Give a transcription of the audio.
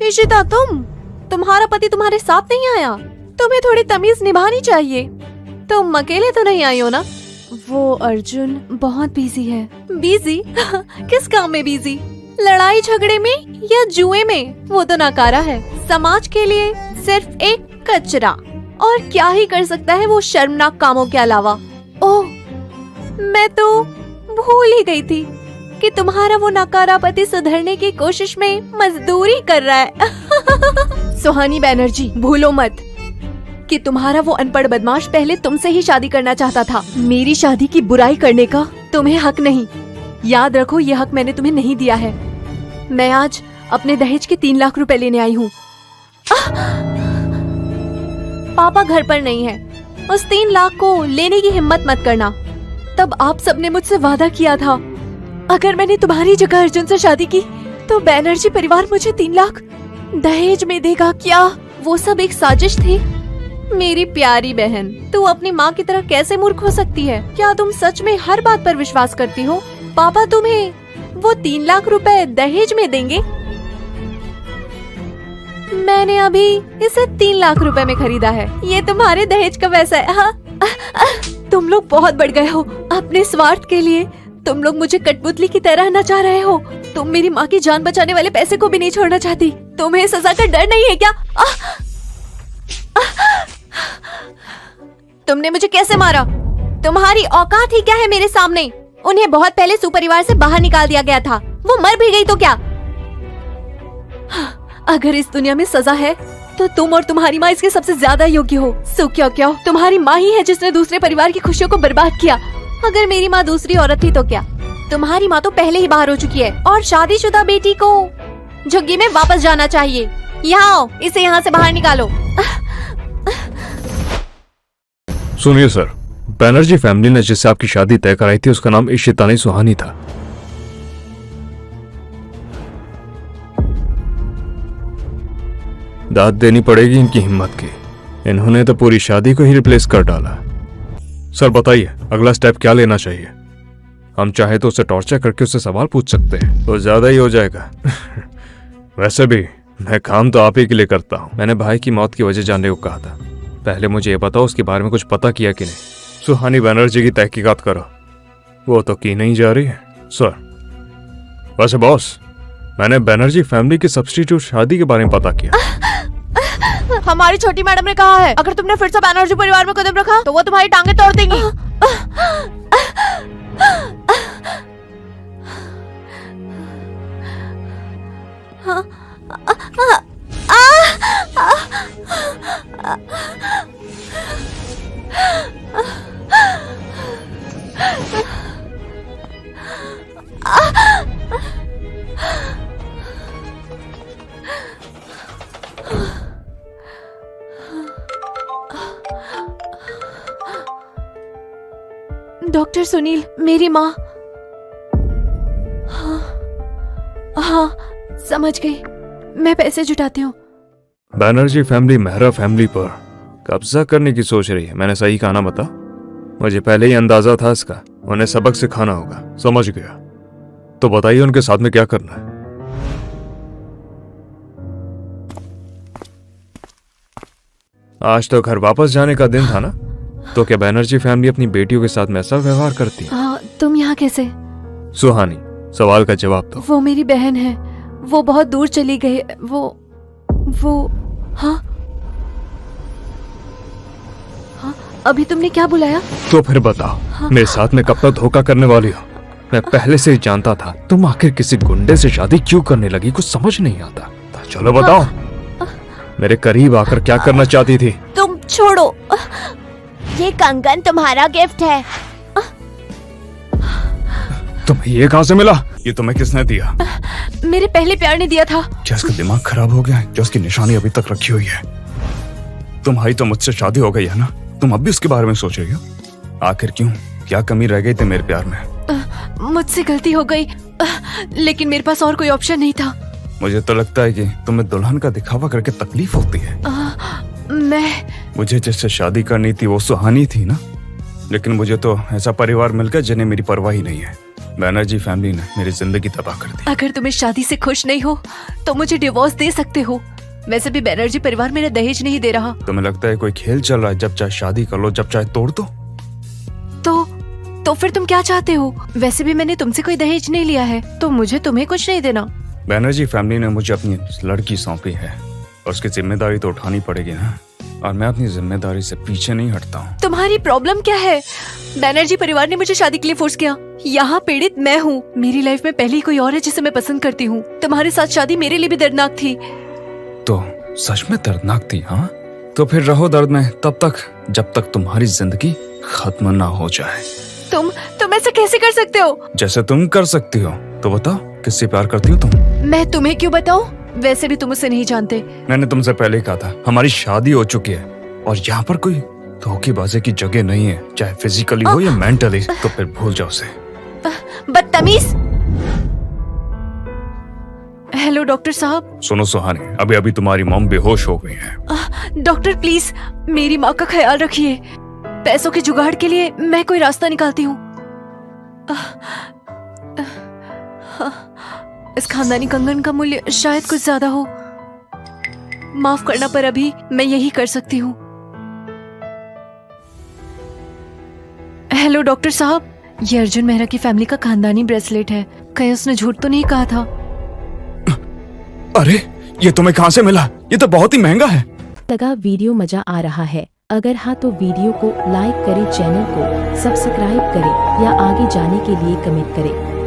इशिता, तुम्हारा पति तुम्हारे साथ नहीं आया? तुम्हें थोड़ी तमीज निभानी चाहिए। तुम अकेले तो नहीं आई हो ना? वो अर्जुन बहुत बिजी है। बिजी? किस काम में बिजी? लड़ाई झगड़े में या जुए में? वो तो नाकारा है, समाज के लिए सिर्फ एक कचरा। और क्या ही कर सकता है वो शर्मनाक कामों के अलावा। ओह, मैं तो भूल ही गई थी कि तुम्हारा वो नाकारा पति सुधरने की कोशिश में मजदूरी कर रहा है। सुहानी बैनर्जी, भूलो मत कि तुम्हारा वो अनपढ़ बदमाश पहले तुमसे ही शादी करना चाहता था। मेरी शादी की बुराई करने का तुम्हें हक नहीं। याद रखो, ये हक मैंने तुम्हें नहीं दिया है। मैं आज अपने दहेज के 3 लाख रुपए लेने आई हूँ। पापा घर पर नहीं है। उस 3 लाख को लेने की हिम्मत मत करना। तब आप सबने मुझसे वादा किया था, अगर मैंने तुम्हारी जगह अर्जुन से शादी की तो बैनर्जी परिवार मुझे 3 लाख दहेज में देगा। क्या वो सब एक साजिश थी? मेरी प्यारी बहन, तू अपनी माँ की तरह कैसे मूर्ख हो सकती है? क्या तुम सच में हर बात पर विश्वास करती हो? पापा तुम्हें वो 3 लाख रुपए दहेज में देंगे? मैंने अभी इसे 3 लाख रुपए में खरीदा है। ये तुम्हारे दहेज का पैसा है। हाँ? तुम लोग बहुत बढ़ गए हो अपने स्वार्थ के लिए। तुम लोग मुझे कठपुतली की तरह नचा रहे हो। तुम मेरी माँ की जान बचाने वाले पैसे को भी नहीं छोड़ना चाहती। तुम्हें सजा का डर नहीं है क्या? तुमने मुझे कैसे मारा? तुम्हारी औकात ही क्या है मेरे सामने? उन्हें बहुत पहले सुपरिवार से बाहर निकाल दिया गया था। वो मर भी गई तो क्या? अगर इस दुनिया में सजा है तो तुम और तुम्हारी माँ इसके सबसे ज्यादा योग्य हो। सो क्या तुम्हारी माँ ही है जिसने दूसरे परिवार की खुशियों को बर्बाद किया। अगर मेरी माँ दूसरी औरत थी तो क्या? तुम्हारी माँ तो पहले ही बाहर हो चुकी है और शादीशुदा बेटी को झुग्गी में वापस जाना चाहिए। यहाँ आओ, इसे यहाँ से बाहर निकालो। सुनिए सर, बैनर्जी फैमिली ने जिससे आपकी शादी तय कराई थी उसका नाम इशिता नहीं सुहानी था। दाद देनी पड़ेगी इनकी हिम्मत की। इन्होंने तो पूरी शादी को ही रिप्लेस कर डाला। सर बताइए, अगला स्टेप क्या लेना चाहिए? हम चाहे तो उसे टॉर्चर करके उससे सवाल पूछ सकते हैं, तो ज्यादा ही हो जाएगा। वैसे भी मैं काम तो आप ही के लिए करता हूँ। मैंने भाई की मौत की वजह जानने को कहा था। पहले मुझे ये बताओ उसके बारे में कुछ पता किया कि नहीं? सुहानी बैनर्जी की तहकीकात करो। वो तो की नहीं जा रही है सर। वैसे बॉस, मैंने बैनर्जी फैमिली की सब्स्टिट्यूट शादी के बारे में पता किया। हमारी छोटी मैडम ने कहा है, अगर तुमने फिर से बैनर्जी परिवार में कदम रखा तो वो तुम्हारी टांगे तोड़ देंगी। डॉक्टर सुनील, मेरी माँ। हाँ, समझ गई। मैं पैसे जुटाती हूँ। बैनर्जी फैमिली मेहरा फैमिली पर कब्जा करने की सोच रही है। मैंने सही कहा ना? बता। मुझे पहले ही अंदाजा था इसका। उन्हें सबक सिखाना होगा। समझ गया। तो बताइए उनके साथ में क्या करना है? आज तो घर वापस जाने का दिन था ना, तो क्या बैनर्जी फैमिली अपनी बेटियों के साथ में ऐसा व्यवहार करती है? तुम यहाँ कैसे? सुहानी, सवाल का जवाब दो। वो मेरी बहन है। वो बहुत दूर चली गई। वो हाँ, अभी तुमने क्या बुलाया? तो फिर बताओ, मेरे साथ में कब तक धोखा करने वाली हो? मैं पहले से ही जानता था। तुम आखिर किसी गुंडे से शादी क्यों करने लगी, कुछ समझ नहीं आता। चलो बताओ, मेरे करीब आकर क्या करना चाहती थी? तुम छोड़ो। ये कंगन तुम्हारा गिफ्ट है। तुम्हें ये कहाँ से मिला? ये तुम्हें किसने दिया? मेरे पहले प्यार ने दिया था। क्या इसका दिमाग खराब हो गया है? क्या उसकी निशानी अभी तक रखी हुई है? तुम्हारी तो मुझसे शादी हो गई है ना, तुम अब भी उसके बारे में सोच रही हो? आखिर क्यों? क्या कमी रह गई थी मेरे प्यार में? मुझसे गलती हो गई, लेकिन मेरे पास और कोई ऑप्शन नहीं था। मुझे तो लगता है कि तुम्हें दुल्हन का दिखावा करके तकलीफ होती है। मुझे जिससे शादी करनी थी वो सुहानी थी ना, लेकिन मुझे तो ऐसा परिवार मिल गया जिन्हें मेरी परवाह ही नहीं है। बैनर्जी फैमिली ने मेरी जिंदगी तबाह कर दी। अगर तुम इस शादी से खुश नहीं हो तो मुझे डिवोर्स दे सकते हो। वैसे भी बैनर्जी परिवार मेरा दहेज नहीं दे रहा। तुम्हें लगता है कोई खेल चल रहा है, जब चाहे शादी कर लो, जब चाहे तोड़ दो? तो फिर तुम क्या चाहते हो? वैसे भी मैंने तुमसे कोई दहेज नहीं लिया है, तो मुझे तुम्हें कुछ नहीं देना। बैनर्जी फैमिली ने मुझे अपनी लड़की सौंपी है और उसकी जिम्मेदारी तो उठानी पड़ेगी ना, और मैं अपनी जिम्मेदारी से पीछे नहीं हटता हूँ। तुम्हारी प्रॉब्लम क्या है? बैनर्जी परिवार ने मुझे शादी के लिए फोर्स किया। यहाँ पीड़ित मैं हूँ। मेरी लाइफ में पहले ही कोई और है जिसे मैं पसंद करती हूँ। तुम्हारे साथ शादी मेरे लिए भी दर्दनाक थी। तो सच में दर्दनाक थी? हाँ, तो फिर रहो दर्द में तब तक जब तक तुम्हारी जिंदगी खत्म ना हो जाए। तुम ऐसा कैसे कर सकते हो? जैसे तुम कर सकती हो। तो बताओ, किससे प्यार करती हो तुम? मैं तुम्हें क्यों बताऊं? वैसे भी तुम उसे नहीं जानते। मैंने तुमसे पहले कहा था हमारी शादी हो चुकी है और यहाँ पर कोई धोखेबाजी की जगह नहीं है, चाहे फिजिकली हो या मेंटली। तो फिर भूल जाओ उसे। बदतमीज। हेलो डॉक्टर साहब। सुनो सुहानी, अभी अभी तुम्हारी मॉम बेहोश हो गई है। डॉक्टर प्लीज मेरी माँ का ख्याल रखिए। पैसों के जुगाड़ के लिए मैं कोई रास्ता निकालती हूँ। इस खानदानी कंगन का मूल्य शायद कुछ ज्यादा हो। माफ करना, पर अभी मैं यही कर सकती हूँ। हेलो डॉक्टर साहब, ये अर्जुन मेहरा की फैमिली का खानदानी ब्रेसलेट है। कहीं उसने झूठ तो नहीं कहा था? अरे, ये तुम्हें कहाँ से मिला? ये तो बहुत ही महंगा है। लगा वीडियो मजा आ रहा है? अगर हाँ तो वीडियो को लाइक करें, चैनल को सब्सक्राइब करें या आगे जाने के लिए कमेंट करें।